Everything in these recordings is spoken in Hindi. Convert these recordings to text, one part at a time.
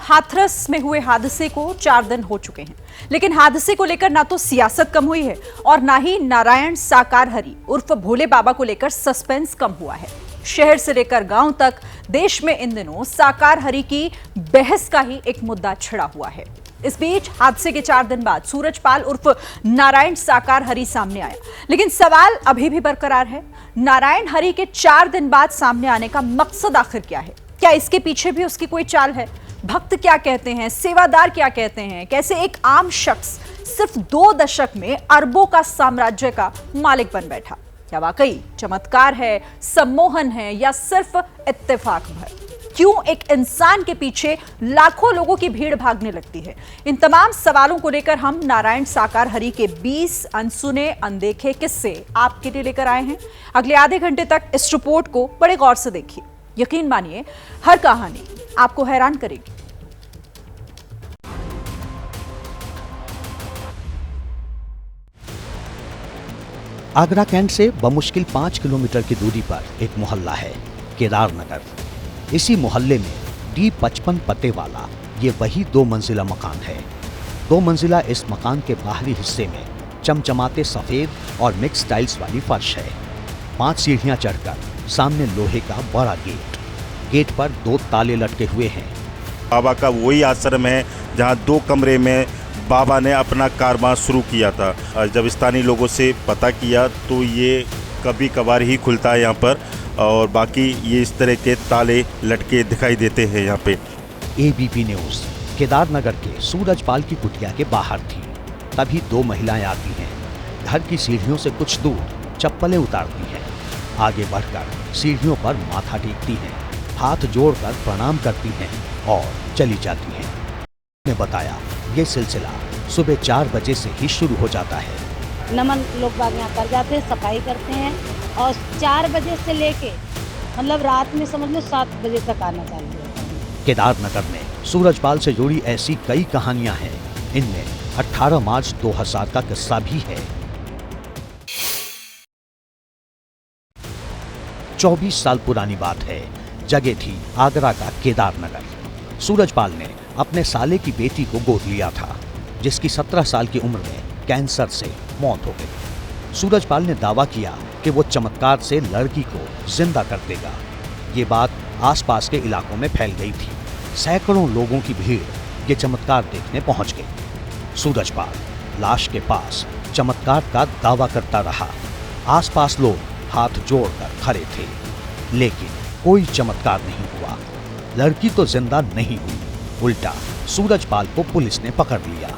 हाथरस में हुए हादसे को 4 दिन हो चुके हैं, लेकिन हादसे को लेकर ना तो सियासत कम हुई है और ना ही नारायण साकार हरि उर्फ भोले बाबा को लेकर सस्पेंस कम हुआ है। शहर से लेकर गांव तक देश में इन दिनों साकार हरि की बहस का ही एक मुद्दा छिड़ा हुआ है। इस बीच हादसे के 4 दिन बाद सूरजपाल उर्फ नारायण साकार हरि सामने आया, लेकिन सवाल अभी भी बरकरार है, नारायण हरि के 4 दिन बाद सामने आने का मकसद आखिर क्या है? क्या इसके पीछे भी उसकी कोई चाल है? भक्त क्या कहते हैं, सेवादार क्या कहते हैं? कैसे एक आम शख्स सिर्फ 2 दशक में अरबों का साम्राज्य का मालिक बन बैठा? क्या वाकई चमत्कार है, सम्मोहन है या सिर्फ इत्तेफाक भर? क्यों एक इंसान के पीछे लाखों लोगों की भीड़ भागने लगती है? इन तमाम सवालों को लेकर हम नारायण साकार हरि के 20 अनसुने अनदेखे किस्से आपके लिए लेकर आए हैं। अगले आधे घंटे तक इस रिपोर्ट को बड़े गौर से देखिए। यकीन मानिए, हर कहानी आपको हैरान करेगी। आगरा कैंट से बमुश्किल 5 किलोमीटर की दूरी पर एक मोहल्ला है, केदार नगर। इसी मोहल्ले में D55 पते वाला ये वही 2 मंजिला मकान है। 2 मंजिला इस मकान के बाहरी हिस्से में चमचमाते सफेद और मिक्स टाइल्स वाली फर्श है। 5 सीढ़ियां चढ़कर सामने लोहे का बड़ा गेट पर 2 ताले लटके हुए हैं। बाबा का वही आश्रम है जहां 2 कमरे में बाबा ने अपना कारोबार शुरू किया था। जब स्थानीय लोगों से पता किया तो ये कभी कभार ही खुलता है यहाँ पर, और बाकी ये इस तरह के ताले लटके दिखाई देते हैं यहाँ पे। ABP न्यूज़ केदार नगर के सूरजपाल की कुटिया के बाहर थी। तभी 2 महिलाएं आती हैं। घर की सीढ़ियों से कुछ दूर चप्पलें उतारती हैं। आगे बढ़कर सीढ़ियों पर माथा टेकती हैं, हाथ जोड़कर प्रणाम करती हैं और चली जाती हैं। ने बताया ये सिलसिला सुबह 4 बजे से ही शुरू हो जाता है। नमन लोग बाग यहाँ कर जाते हैं, सफाई करते हैं और 4 बजे से लेके मतलब रात में समझ लो 7 बजे तक आना चालू होता है। केदार नगर में सूरजपाल से जुड़ी ऐसी कई कहानियां हैं। इनमें 18 मार्च 2000 का किस्सा भी है। 24 साल पुरानी बात है। जगह थी आगरा का केदार नगर। सूरजपाल ने अपने साले की बेटी को गोद लिया था, जिसकी 17 साल की उम्र में कैंसर से मौत हो गई। सूरजपाल ने दावा किया कि वो चमत्कार से लड़की को जिंदा कर देगा। ये बात आसपास के इलाकों में फैल गई थी। सैकड़ों लोगों की भीड़ ये चमत्कार देखने पहुंच गई। सूरजपाल लाश के पास चमत्कार का दावा करता रहा। आसपास लोग हाथ जोड़कर खड़े थे, लेकिन कोई चमत्कार नहीं हुआ। लड़की तो जिंदा नहीं हुई, उल्टा सूरजपाल को पुलिस ने पकड़ लिया।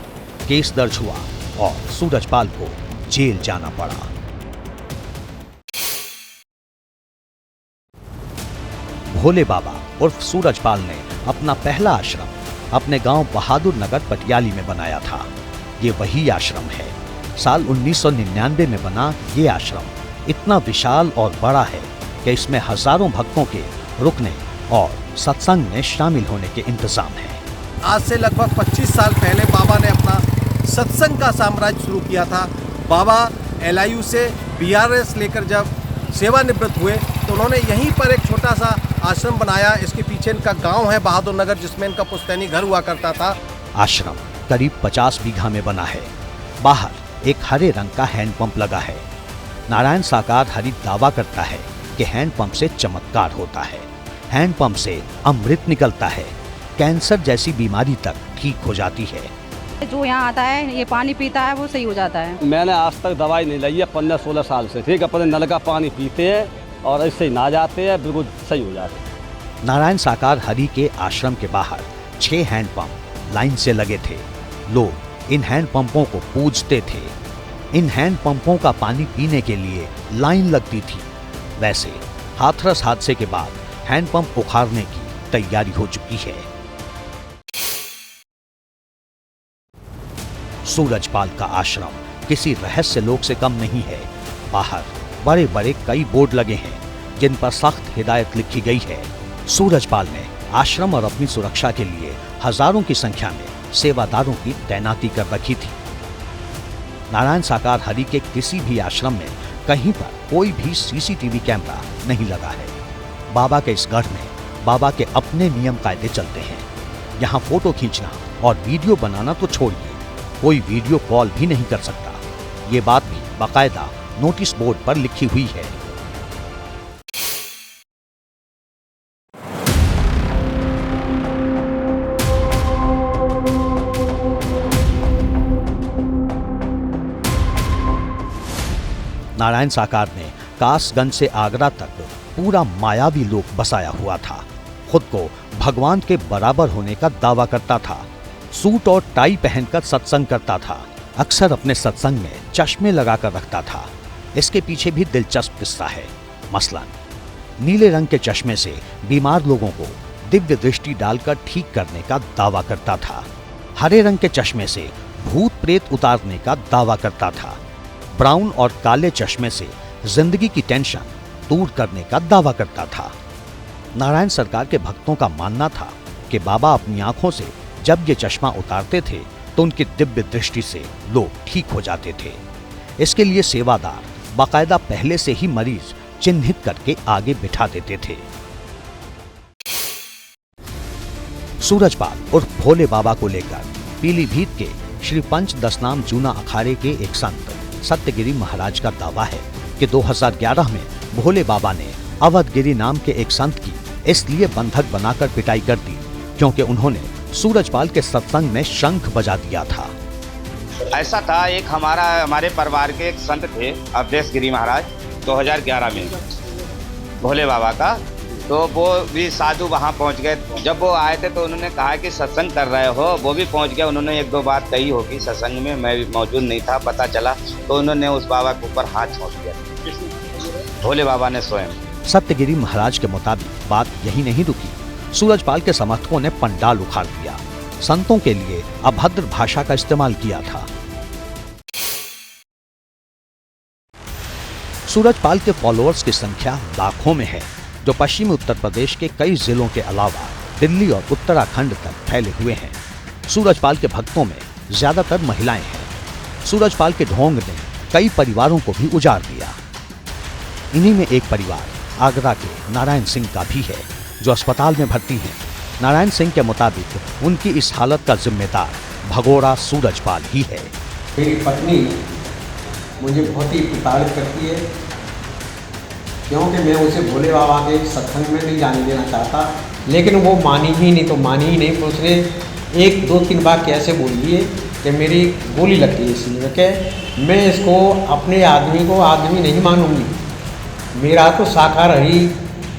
केस दर्ज हुआ और सूरजपाल को जेल जाना पड़ा। भोले बाबा उर्फ सूरजपाल ने अपना पहला आश्रम अपने गांव बहादुर नगर पटियाली में बनाया था। ये वही आश्रम है। साल 1999 में बना ये आश्रम इतना विशाल और बड़ा है कि इसमें हजारों भक्तों के रुकने और सत्संग में शामिल होने के इंतजाम हैं। आज से लगभग 25 साल पहले बाबा ने अपना सत्संग का साम्राज्य शुरू किया था। बाबा LIU से BRS लेकर जब सेवानिवृत्त हुए तो उन्होंने यहीं पर एक छोटा सा आश्रम बनाया। इसके पीछे इनका गांव है बहादुर नगर, जिसमें इनका पुश्तैनी घर हुआ करता था। आश्रम करीब 50 बीघा में बना है। बाहर एक हरे रंग का हैंडपंप लगा है। नारायण साकार हरि दावा करता है कि हैंडपंप से चमत्कार होता है। हैंडपंप से अमृत निकलता है। कैंसर जैसी बीमारी तक ठीक हो जाती है। जो यहाँ आता है ये पानी पीता है वो सही हो जाता है। मैंने आज तक दवाई नहीं ली है 15-16 साल से। ठीक है, अपने नल का पानी पीते हैं और इससे ही नहा जाते हैं, बिल्कुल सही हो जाते हैं। नारायण साकार हरि के आश्रम के बाहर 6 हैंडपंप लाइन से लगे थे। लोग इन हैंडपंपों को पूजते थे। इन हैंडपंपों का पानी पीने के लिए लाइन लगती थी। वैसे हाथरस हादसे के बाद हैंडपंप उखाड़ने की तैयारी हो चुकी है। सूरजपाल का आश्रम किसी रहस्य लोक से कम नहीं है। बाहर बड़े बड़े कई बोर्ड लगे हैं जिन पर सख्त हिदायत लिखी गई है। सूरजपाल ने आश्रम और अपनी सुरक्षा के लिए हजारों की संख्या में सेवादारों की तैनाती कर रखी थी। नारायण साकार हरि के किसी भी आश्रम में कहीं पर कोई भी CCTV कैमरा नहीं लगा है। बाबा के इस गढ़ में बाबा के अपने नियम कायदे चलते हैं। यहाँ फोटो खींचना और वीडियो बनाना तो छोड़िए, कोई वीडियो कॉल भी नहीं कर सकता। ये बात भी बाकायदा नोटिस बोर्ड पर लिखी हुई है। नारायण साकार ने कासगंज से आगरा तक पूरा मायावी लोक बसाया हुआ था। खुद को भगवान के बराबर होने का दावा करता था। सूट और टाई पहनकर सत्संग करता था। अक्सर अपने सत्संग में चश्मे लगाकर रखता था। इसके पीछे भी दिलचस्प किस्सा है। मसलन नीले रंग के चश्मे से बीमार लोगों को दिव्य दृष्टि डालकर ठीक करने का दावा करता था। हरे रंग के चश्मे से भूत प्रेत उतारने का दावा करता था। ब्राउन और काले चश्मे से जिंदगी की टेंशन दूर करने का दावा करता था। नारायण सरकार के भक्तों का मानना था कि बाबा अपनी आंखों से जब ये चश्मा उतारते थे तो उनकी दिव्य दृष्टि से लोग ठीक हो जाते थे। इसके लिए सेवादार बाकायदा पहले से ही मरीज चिन्हित करके आगे बिठा देते थे। सूरजपाल उर्फ भोले बाबा को लेकर पीलीभीत के श्री पंच दशनाम जूना अखाड़े के एक संत सत्यगिरी महाराज का दावा है कि 2011 में भोले बाबा ने अवधगिरी नाम के एक संत की इसलिए बंधक बनाकर पिटाई कर दी क्योंकि उन्होंने सूरजपाल के सत्संग में शंख बजा दिया था। ऐसा था, एक हमारे परिवार के एक संत थे अवधेश गिरी महाराज, 2011 में भोले बाबा का, तो वो भी साधु वहाँ पहुँच गए। जब वो आए थे तो उन्होंने कहा कि सत्संग कर रहे हो, वो भी पहुँच गया। उन्होंने एक दो बात कही होगी सत्संग में, मैं मौजूद नहीं था, पता चला तो उन्होंने उस बाबा के ऊपर हाथ छोड़ दिया, भोले बाबा ने स्वयं। सत्यगिरी महाराज के मुताबिक बात यही नहीं रुकी। सूरजपाल के समर्थकों ने पंडाल उखाड़ दिया, संतों के लिए अभद्र भाषा का इस्तेमाल किया था। सूरजपाल के फॉलोअर्स की संख्या लाखों में है, जो पश्चिमी उत्तर प्रदेश के कई जिलों के अलावा दिल्ली और उत्तराखंड तक फैले हुए हैं। सूरजपाल के भक्तों में ज्यादातर महिलाएं हैं। सूरजपाल के ढोंग ने कई परिवारों को भी उजाड़ दिया। इन्हीं में एक परिवार आगरा के नारायण सिंह का भी है, जो अस्पताल में भर्ती हैं। नारायण सिंह के मुताबिक उनकी इस हालत का जिम्मेदार भगोड़ा सूरजपाल ही है। मेरी पत्नी मुझे बहुत ही प्रताड़ित करती है, क्योंकि मैं उसे भोले बाबा के सत्संग में नहीं जाने देना चाहता, लेकिन वो मानी ही नहीं। तो मानी ही नहीं, तो उसने 1-2-3 बार कैसे बोल दिए कि मेरी गोली लगती है इसलिए कि मैं इसको अपने आदमी को आदमी नहीं मानूंगी। मेरा तो साकार ही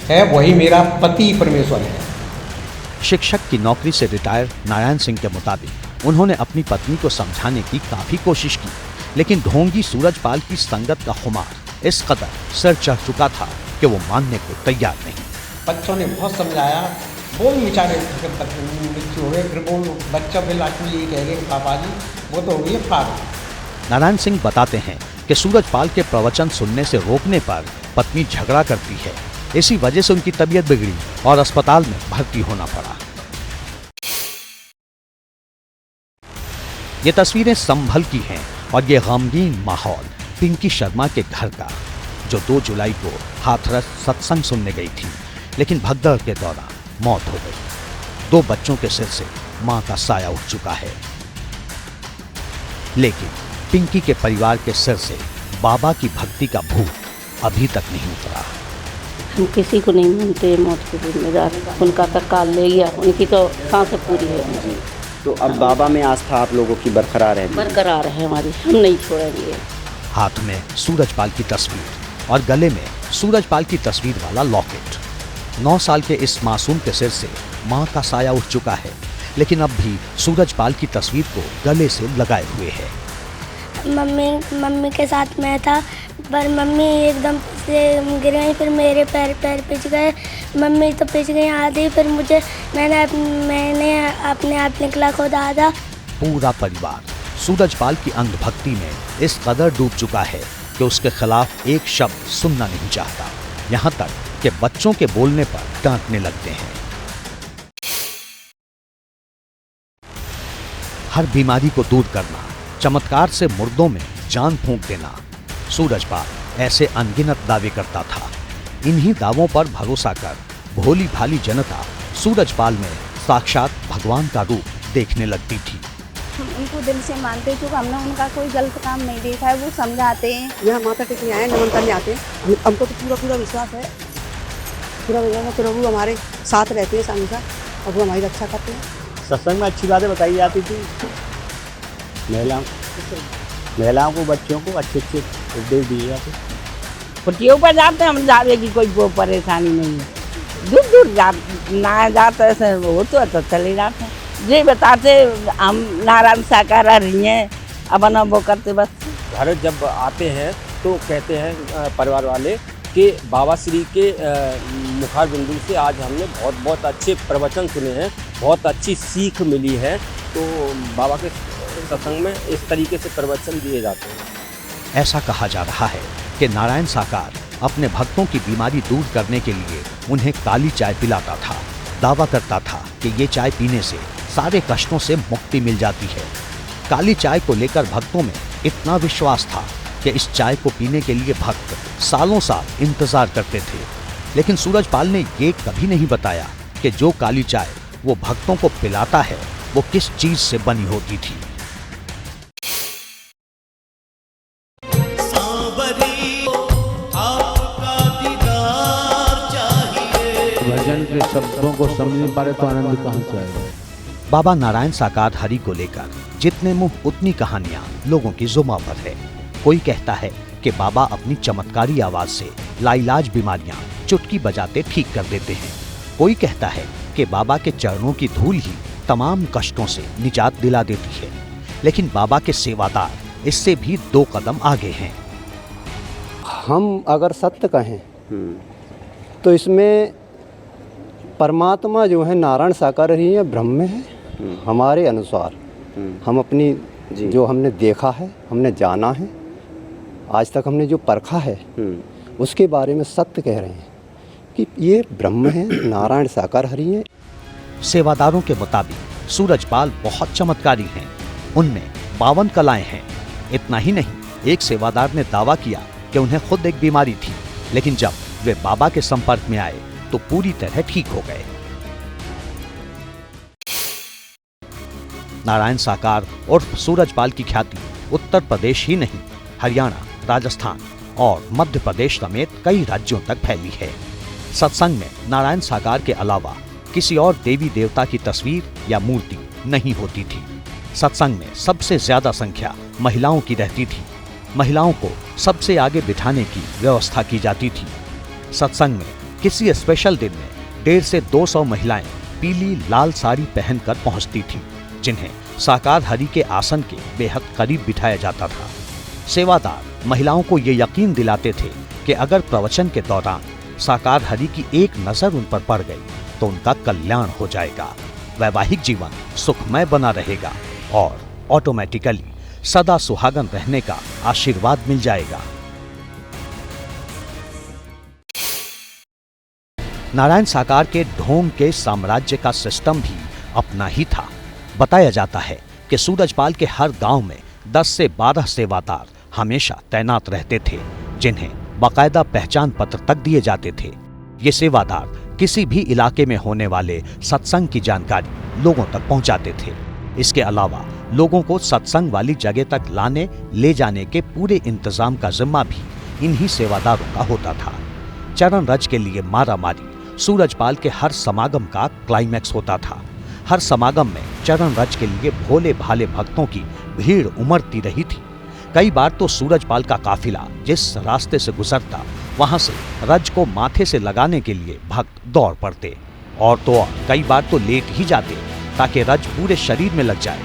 है, वही मेरा पति परमेश्वर है। शिक्षक की नौकरी से रिटायर नारायण सिंह के मुताबिक उन्होंने अपनी पत्नी को समझाने की काफी कोशिश की, लेकिन ढोंगी सूरजपाल की संगत का खुमार इस कदर सिर चढ़ चुका था कि वो मानने को तैयार नहीं। बच्चों ने बहुत समझाया, वो भी बेचारे मृत्यु हो गए। फिर वो बच्चा भी लास्ट में यही कह गए पापा जी वो तो हो गई फाड़। नारायण सिंह बताते हैं कि सूरजपाल के प्रवचन सुनने से रोकने पर पत्नी झगड़ा करती है। इसी वजह से उनकी तबीयत बिगड़ी और अस्पताल में भर्ती होना पड़ा। ये तस्वीरें संभल की हैं और ये गमगीन माहौल पिंकी शर्मा के घर का, जो 2 जुलाई को हाथरस सत्संग सुनने गई थी, लेकिन भगदड़ के दौरान मौत हो गई। 2 बच्चों के सिर से मां का साया उठ चुका है, लेकिन पिंकी के परिवार के सिर से बाबा की भक्ति का भूत अभी तक नहीं उतरा। हम किसी को नहीं मानते मौत के जिम्मेदार, उनका तत्काल ले गया, उनकी तो सांस पूरी है। तो अब बाबा में आस्था आप लोगों की बरकरार है? बरकरार है हमारी, हम नहीं छोड़ेंगे। हाथ में सूरजपाल की तस्वीर और गले में सूरजपाल की तस्वीर वाला लॉकेट। 9 साल के इस मासूम के सिर से मां का साया उठ चुका है, लेकिन अब भी सूरजपाल की तस्वीर को गले से लगाए हुए है। मम्मी के साथ मैं था, पर मम्मी एकदम से गिर गई, फिर मेरे पैर पिच गए। मम्मी तो पिच गई आधी, फिर मैंने अपने आप निकला खुद आधा। पूरा परिवार सूरजपाल की अंधभक्ति में इस कदर डूब चुका है कि उसके खिलाफ एक शब्द सुनना नहीं चाहता, यहाँ तक कि बच्चों के बोलने पर डांटने लगते हैं। हर बीमारी को दूर करना, चमत्कार से मुर्दों में जान फूंक देना, सूरजपाल ऐसे अनगिनत दावे करता था। इन्हीं दावों पर भरोसा कर भोली भाली जनता सूरजपाल में साक्षात भगवान का रूप देखने लगती थी। हम उनको दिल से मानते हैं, क्योंकि हमने उनका कोई गलत काम नहीं देखा है, वो समझाते हैं। यहाँ माता टेकने आए, नमन करने आते हैं, हमको तो पूरा विश्वास है, पूरा प्रभु हमारे साथ रहते हैं हमेशा और वो हमारी रक्षा करते हैं। सत्संग में अच्छी बातें बताई जाती थी, महिलाओं को, बच्चों को अच्छे उपदेश दिए जाते। कुटियों पर जाते हैं हम, जाने की कोई वो परेशानी नहीं है, दूर दूर ना जाते ऐसे हो तो चले जाते हैं। ये बताते हम नारायण साकार रही हैं, अब ना वो करते बस। घर जब आते हैं तो कहते हैं परिवार वाले कि बाबा श्री के मुखार बिंदु से आज हमने बहुत बहुत अच्छे प्रवचन सुने हैं, बहुत अच्छी सीख मिली है। तो बाबा के सत्संग में इस तरीके से प्रवचन दिए जाते हैं। ऐसा कहा जा रहा है कि नारायण साकार अपने भक्तों की बीमारी दूर करने के लिए उन्हें काली चाय पिलाता था। दावा करता था कि ये चाय पीने से सारे कष्टों से मुक्ति मिल जाती है। काली चाय को लेकर भक्तों में इतना विश्वास था कि इस चाय को पीने के लिए भक्त सालों साल इंतजार करते थे। लेकिन सूरजपाल ने ये कभी नहीं बताया कि जो काली चाय वो भक्तों को पिलाता है वो किस चीज से बनी होती थी। भजन के शब्दों को समझ नहीं पा रहे तो आनंद कहां से आएगा। बाबा नारायण साकार हरि को लेकर जितने मुंह उतनी कहानियां लोगों की जुबान पर है। कोई कहता है कि बाबा अपनी चमत्कारी आवाज से लाइलाज बीमारियां चुटकी बजाते ठीक कर देते हैं। कोई कहता है कि बाबा के चरणों की धूल ही तमाम कष्टों से निजात दिला देती है। लेकिन बाबा के सेवादार इससे भी 2 कदम आगे हैं। हम अगर सत्य कहें तो इसमें परमात्मा जो है नारायण साकार ही है, ब्रह्म है। हमारे अनुसार हम अपनी जो हमने देखा है, हमने जाना है, आज तक हमने जो परखा है उसके बारे में सत्य कह रहे हैं कि ये ब्रह्म है, नारायण साकार हरि है। सेवादारों के मुताबिक सूरजपाल बहुत चमत्कारी हैं। उनमें 52 कलाएं हैं। इतना ही नहीं, एक सेवादार ने दावा किया कि उन्हें खुद एक बीमारी थी, लेकिन जब वे बाबा के संपर्क में आए तो पूरी तरह ठीक हो गए। नारायण साकार उर्फ सूरजपाल की ख्याति उत्तर प्रदेश ही नहीं, हरियाणा, राजस्थान और मध्य प्रदेश समेत कई राज्यों तक फैली है। सत्संग में नारायण साकार के अलावा किसी और देवी देवता की तस्वीर या मूर्ति नहीं होती थी। सत्संग में सबसे ज्यादा संख्या महिलाओं की रहती थी। महिलाओं को सबसे आगे बिठाने की व्यवस्था की जाती थी। सत्संग में किसी स्पेशल दिन में 150 से 200 महिलाएं पीली लाल साड़ी पहनकर पहुंचती थीं, जिन्हें साकार हरि के आसन के बेहद करीब बिठाया जाता था। सेवादार महिलाओं को ये यकीन दिलाते थे कि अगर प्रवचन के दौरान साकार हरि की एक नजर उन पर पड़ गई तो उनका कल्याण हो जाएगा, वैवाहिक जीवन सुखमय बना रहेगा और ऑटोमेटिकली सदा सुहागन रहने का आशीर्वाद मिल जाएगा। नारायण साकार के ढोंग के साम्राज्य का सिस्टम भी अपना ही था। बताया जाता है कि सूरजपाल के हर गांव में 10 से 12 सेवादार हमेशा तैनात रहते थे, जिन्हें बाकायदा पहचान पत्र तक दिए जाते थे। ये सेवादार किसी भी इलाके में होने वाले सत्संग की जानकारी लोगों तक पहुंचाते थे। इसके अलावा लोगों को सत्संग वाली जगह तक लाने ले जाने के पूरे इंतजाम का जिम्मा भी इन्हीं सेवादारों का होता था। चरण रज के लिए मारामारी सूरजपाल के हर समागम का क्लाइमैक्स होता था। हर समागम में चरण रज के लिए भोले भाले भक्तों की भीड़ उमड़ती रही थी। कई बार तो सूरजपाल का काफिला जिस रास्ते से गुजरता, वहां से रज को माथे से लगाने के लिए भक्त दौड़ पड़ते, और तो और कई बार तो लेट ही जाते ताकि रज पूरे शरीर में लग जाए।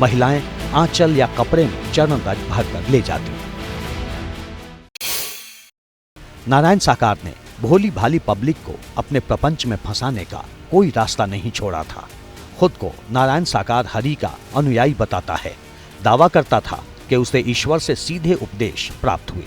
महिलाएं आंचल या कपड़े में चरण रज भरकर ले जाती। नारायण साकार ने भोली भाली पब्लिक को अपने प्रपंच में फंसाने का कोई रास्ता नहीं छोड़ा था। खुद को नारायण साकार हरि का अनुयायी बताता है। दावा करता था कि उसे ईश्वर से सीधे उपदेश प्राप्त हुए।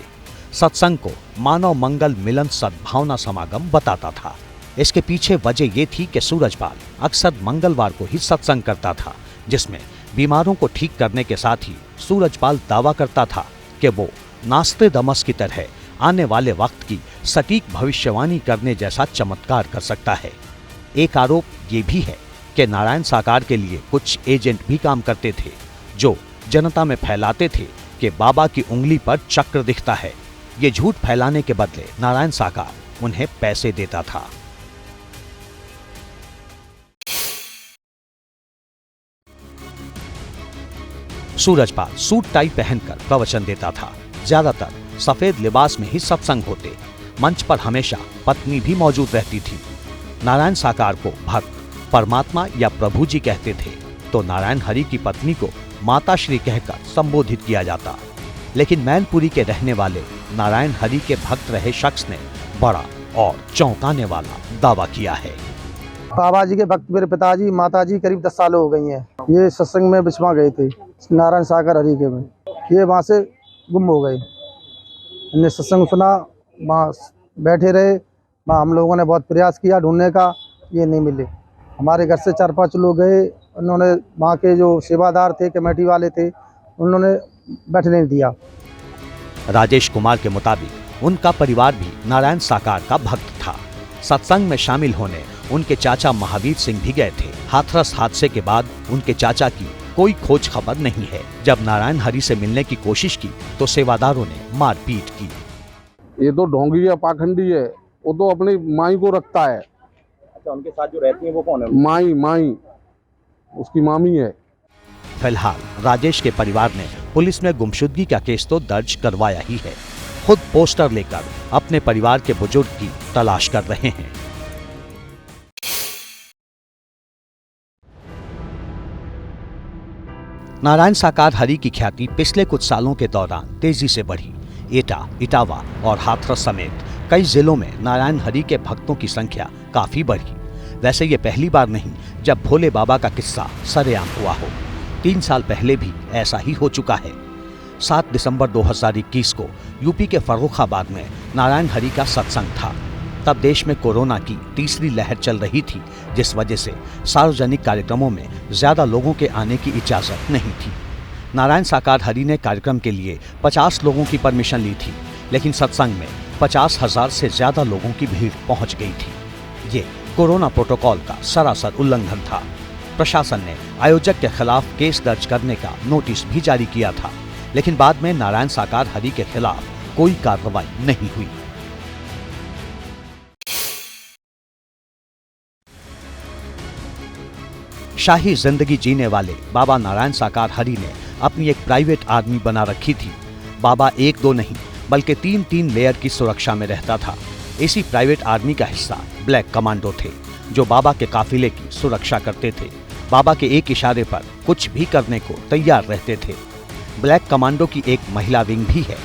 सत्संग को मानव मंगल मिलन सद्भावना समागम बताता था। इसके पीछे वजह ये थी कि सूरजपाल अक्सर मंगलवार को ही सत्संग करता था, जिसमें बीमारों को ठीक करने के साथ ही सूरजपाल दावा करता था कि वो नास्ट्रेडमस की तरह आने वाले वक्त की सटीक भविष्यवाणी करने जैसा चमत्कार कर सकता है। एक आरोप ये भी है कि नारायण साकार के लिए कुछ एजेंट भी काम करते थे जो जनता में फैलाते थे कि बाबा की उंगली पर चक्र दिखता है। ये झूठ फैलाने के बदले नारायण साकार उन्हें पैसे देता था। सूरजपाल सूट टाई पहनकर प्रवचन देता था। ज्यादातर सफेद लिबास में ही सत्संग होते। मंच पर हमेशा पत्नी भी मौजूद रहती थी। नारायण साकार को भक्त, परमात्मा या प्रभु जी कहते थे तो नारायण हरि की पत्नी को माता श्री कहकर संबोधित किया जाता। लेकिन मैनपुरी के रहने वाले नारायण हरि के भक्त रहे शख्स ने बड़ा और चौंकाने वाला दावा किया है। बाबा जी के भक्त मेरे पिताजी माताजी करीब 10 साल हो गई हैं। ये सत्संग में बिस्मा गए थे नारायण सागर हरि के में। ये वहाँ से गुम हो गए। हमने सत्संग सुना, वहाँ बैठे रहे। वहाँ हम लोगों ने बहुत प्रयास किया ढूंढने का, ये नहीं मिले। हमारे घर से 4-5 लोग गए। उन्होंने वहाँ के जो सेवादार थे, कमेटी वाले थे, उन्होंने बैठने नहीं दिया। राजेश कुमार के मुताबिक उनका परिवार भी नारायण साकार का भक्त था। सत्संग में शामिल होने उनके चाचा महावीर सिंह भी गए थे। हाथरस हादसे के बाद उनके चाचा की कोई खोज खबर नहीं है। जब नारायण हरि से मिलने की कोशिश की तो सेवादारों ने मारपीट की। ये तो ढोंगी है, पाखंडी है। वो तो अपनी माई को रखता है। अच्छा, उनके साथ जो रहती है वो कौन है? माई उसकी मामी है। फिलहाल राजेश के परिवार ने पुलिस में गुमशुदगी का केस तो दर्ज करवाया ही है। खुद पोस्टर लेकर अपने परिवार के बुजुर्ग की तलाश कर रहे हैं। नारायण साकार हरि की ख्याति पिछले कुछ सालों के दौरान तेजी से बढ़ी। एटा, इटावा और हाथरस समेत कई जिलों में नारायण हरि के भक्तों की संख्या काफी बढ़ी। वैसे ये पहली बार नहीं जब भोले बाबा का किस्सा सरेआम हुआ हो। 3 साल पहले भी ऐसा ही हो चुका है। 7 दिसंबर 2021 को यूपी के फर्रुखाबाद में नारायण हरि का सत्संग था। तब देश में कोरोना की तीसरी लहर चल रही थी, जिस वजह से सार्वजनिक कार्यक्रमों में ज्यादा लोगों के आने की इजाजत नहीं थी। नारायण साकार हरि ने कार्यक्रम के लिए 50 लोगों की परमिशन ली थी, लेकिन सत्संग में 50,000 से ज्यादा लोगों की भीड़ पहुंच गई थी। ये कोरोना प्रोटोकॉल का सरासर उल्लंघन था। प्रशासन ने आयोजक के खिलाफ केस दर्ज करने का नोटिस भी जारी किया था, लेकिन बाद में नारायण साकार हरि के खिलाफ कोई कार्रवाई नहीं हुई। शाही जिंदगी जीने वाले बाबा नारायण साकार हरि ने अपनी एक प्राइवेट आर्मी बना रखी थी। बाबा 1-2 नहीं बल्कि 3-3 लेयर की सुरक्षा में रहता था। इसी प्राइवेट आर्मी का हिस्सा ब्लैक कमांडो थे, जो बाबा के काफिले की सुरक्षा करते थे। बाबा के एक इशारे पर कुछ भी करने को तैयार रहते थे। ब्लैक कमांडो की एक महिला विंग भी है।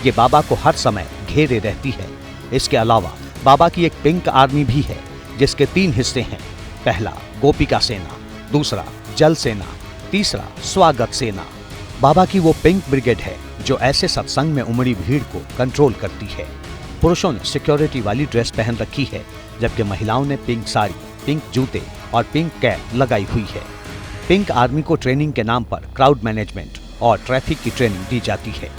ये बाबा को हर समय घेरे रहती है। इसके अलावा बाबा की एक पिंक आर्मी भी है, जिसके 3 हिस्से हैं। पहला गोपिका सेना, दूसरा जल सेना, तीसरा स्वागत सेना। बाबा की वो पिंक ब्रिगेड है जो ऐसे सत्संग में उमड़ी भीड़ को कंट्रोल करती है। पुरुषों ने सिक्योरिटी वाली ड्रेस पहन रखी है, जबकि महिलाओं ने पिंक साड़ी, पिंक जूते और पिंक कैप लगाई हुई है। पिंक आर्मी को ट्रेनिंग के नाम पर क्राउड मैनेजमेंट और ट्रैफिक की ट्रेनिंग दी जाती है।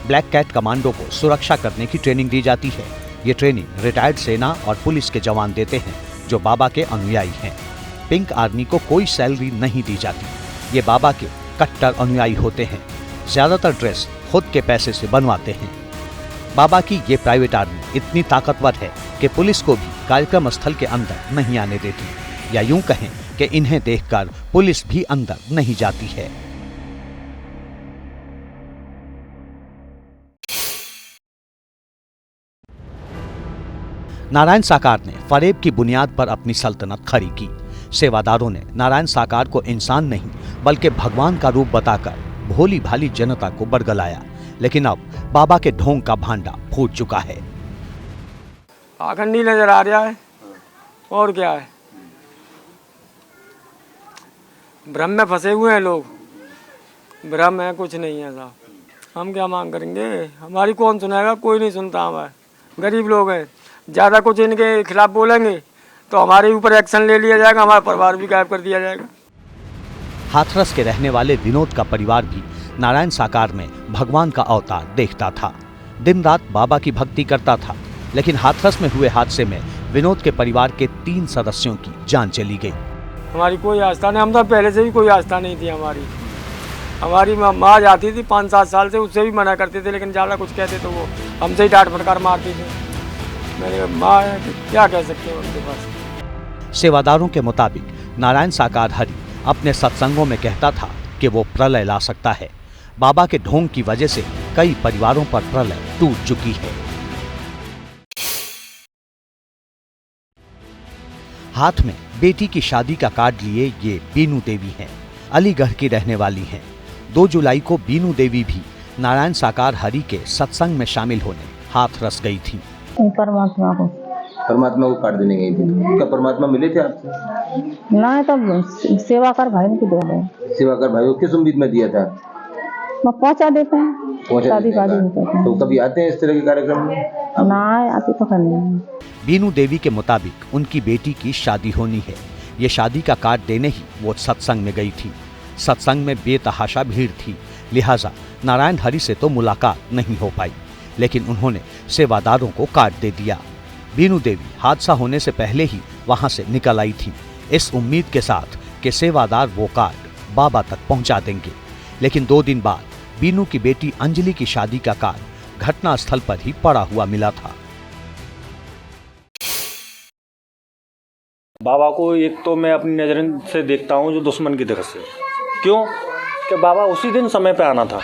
ब्लैक कैट कमांडो को सुरक्षा करने की ट्रेनिंग दी जाती है। ये ट्रेनिंग रिटायर्ड सेना और पुलिस के जवान देते हैं जो बाबा के अनुयायी हैं। पिंक आर्मी को कोई सैलरी नहीं दी जाती। ये बाबा के कट्टर अनुयायी होते हैं। ज्यादातर ड्रेस खुद के पैसे से बनवाते हैं। बाबा की ये प्राइवेट आर्मी इतनी ताकतवर है कि पुलिस को भी कार्यक्रम स्थल के अंदर नहीं आने देती, या यूं कहें कि इन्हें देखकर पुलिस भी अंदर नहीं जाती है। नारायण साकार ने फरेब की बुनियाद पर अपनी सल्तनत खड़ी की। सेवादारों ने नारायण साकार को इंसान नहीं बल्कि भगवान का रूप बताकर भोली भाली जनता को बरगलाया। लेकिन अब बाबा के ढोंग का भांडा फूट चुका है। पाखंडी नजर आ रहा है और क्या है। भ्रम में फंसे हुए हैं लोग। भ्रम है, कुछ नहीं है साहब। हम क्या मांग करेंगे? हमारी कौन सुनेगा? कोई नहीं सुनता। हमारे गरीब लोग हैं। ज़्यादा कुछ इनके खिलाफ बोलेंगे तो हमारे ऊपर एक्शन ले लिया जाएगा, हमारा परिवार भी गायब कर दिया जाएगा। हाथरस के रहने वाले विनोद का परिवार भी नारायण साकार में भगवान का अवतार देखता था। दिन रात बाबा की भक्ति करता था। लेकिन हाथरस में हुए हादसे में विनोद के परिवार के 3 सदस्यों की जान चली गई। हमारी कोई आस्था नहीं, हम तो पहले से भी कोई आस्था नहीं थी हमारी। हमारी माँ जाती थी 5-7 साल से, उससे भी मना करते थे, लेकिन ज़्यादा कुछ कहते तो वो हमसे ही डांट फटकार मारती थी। मेरी माँ है, क्या कह सकते हैं उनके पास। सेवादारों के मुताबिक नारायण साकार हरि अपने सत्संगों में कहता था कि वो प्रलय ला सकता है। बाबा के ढोंग की वजह से कई परिवारों पर प्रलय टूट चुकी है। हाथ में बेटी की शादी का कार्ड लिए ये बीनू देवी हैं। अलीगढ़ की रहने वाली हैं। 2 जुलाई को बीनू देवी भी नारायण साकार हरि के सत्संग में शामिल होने हाथरस गई थी। परमात्मा को कार्ड देने गई थी। क्या परमात्मा मिले थे आपसे? ना, तब सेवा कर भाई को दे रहे। सेवा कर भाई को किस उम्मीद में दिया था? पहुंचा देते हैं, शादी तो कभी आते हैं इस तरह के कार्यक्रम में? ना, आते तो करने। बीनू देवी के मुताबिक उनकी बेटी की शादी होनी है। ये शादी का कार्ड देने ही वो सत्संग में गई थी। सत्संग में बेतहाशा भीड़ थी, लिहाजा नारायण हरि से तो मुलाकात नहीं हो पाई, लेकिन उन्होंने सेवादारों को कार्ड दे दिया। बीनू देवी हादसा होने से पहले ही वहां से निकल आई थी, इस उम्मीद के साथ कि सेवादार वो कार्ड बाबा तक पहुंचा देंगे। लेकिन 2 दिन बाद बीनू की बेटी अंजलि की शादी का कार्ड घटना स्थल पर ही पड़ा हुआ मिला था। बाबा को एक तो मैं अपनी नज़र से देखता हूँ जो दुश्मन की तरह से। क्यों? कि बाबा उसी दिन समय पे आना था।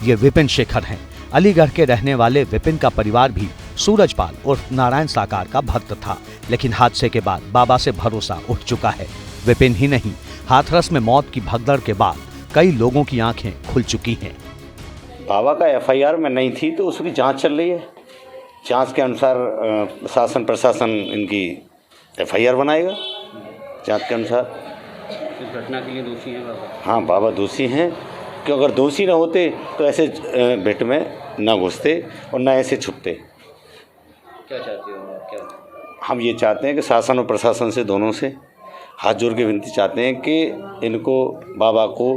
ये विपिन शेखर हैं। अलीगढ़ के रहने वाले विपिन का परिवार भी सूरजपाल उर्फ नारायण साकार का भक्त था, लेकिन हादसे के बाद बाबा से भरोसा उठ चुका है। विपिन ही नहीं, हाथरस में मौत की भगदड़ के बाद कई लोगों की आंखें खुल चुकी हैं। बाबा का FIR में नहीं थी तो उसकी जांच चल रही है। जांच के अनुसार शासन प्रशासन इनकी FIR बनाएगा। जांच के अनुसार इस घटना के लिए दोषी हैं बाबा? हाँ, बाबा दोषी हैं, कि अगर दोषी न होते तो ऐसे भेंट में न घुसते और न ऐसे छुपते। क्या चाहते हो आप? क्या हम ये चाहते हैं कि शासन और प्रशासन से, दोनों से हाथ जोड़ के विनती चाहते हैं कि इनको, बाबा को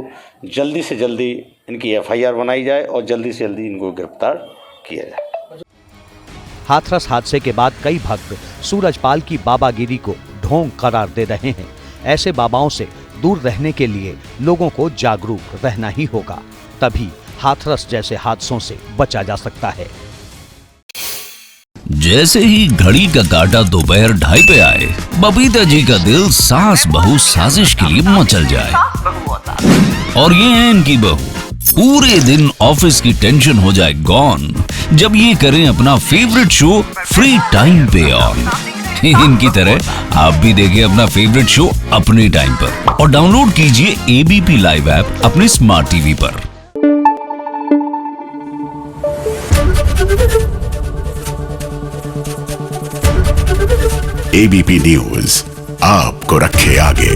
जल्दी से जल्दी इनकी FIR बनाई जाए और जल्दी से जल्दी इनको गिरफ्तार किया जाए। हाथरस हादसे के बाद कई भक्त सूरजपाल की बाबागिरी को ढोंग करार दे रहे हैं। ऐसे बाबाओं से दूर रहने के लिए लोगों को जागरूक रहना ही होगा, तभी हाथरस जैसे हादसों से बचा जा सकता है। जैसे ही घड़ी का काटा दोपहर 2:30 पे आए, बबीता जी का दिल सास बहू साजिश के लिए मचल जाए। और ये है इनकी बहू, पूरे दिन ऑफिस की टेंशन हो जाए गॉन जब ये करें अपना फेवरेट शो फ्री टाइम पे ऑन। इनकी तरह आप भी देखिए अपना फेवरेट शो अपने टाइम पर और डाउनलोड कीजिए ABP लाइव ऐप अपने स्मार्ट टीवी पर। ABP न्यूज आपको रखे आगे।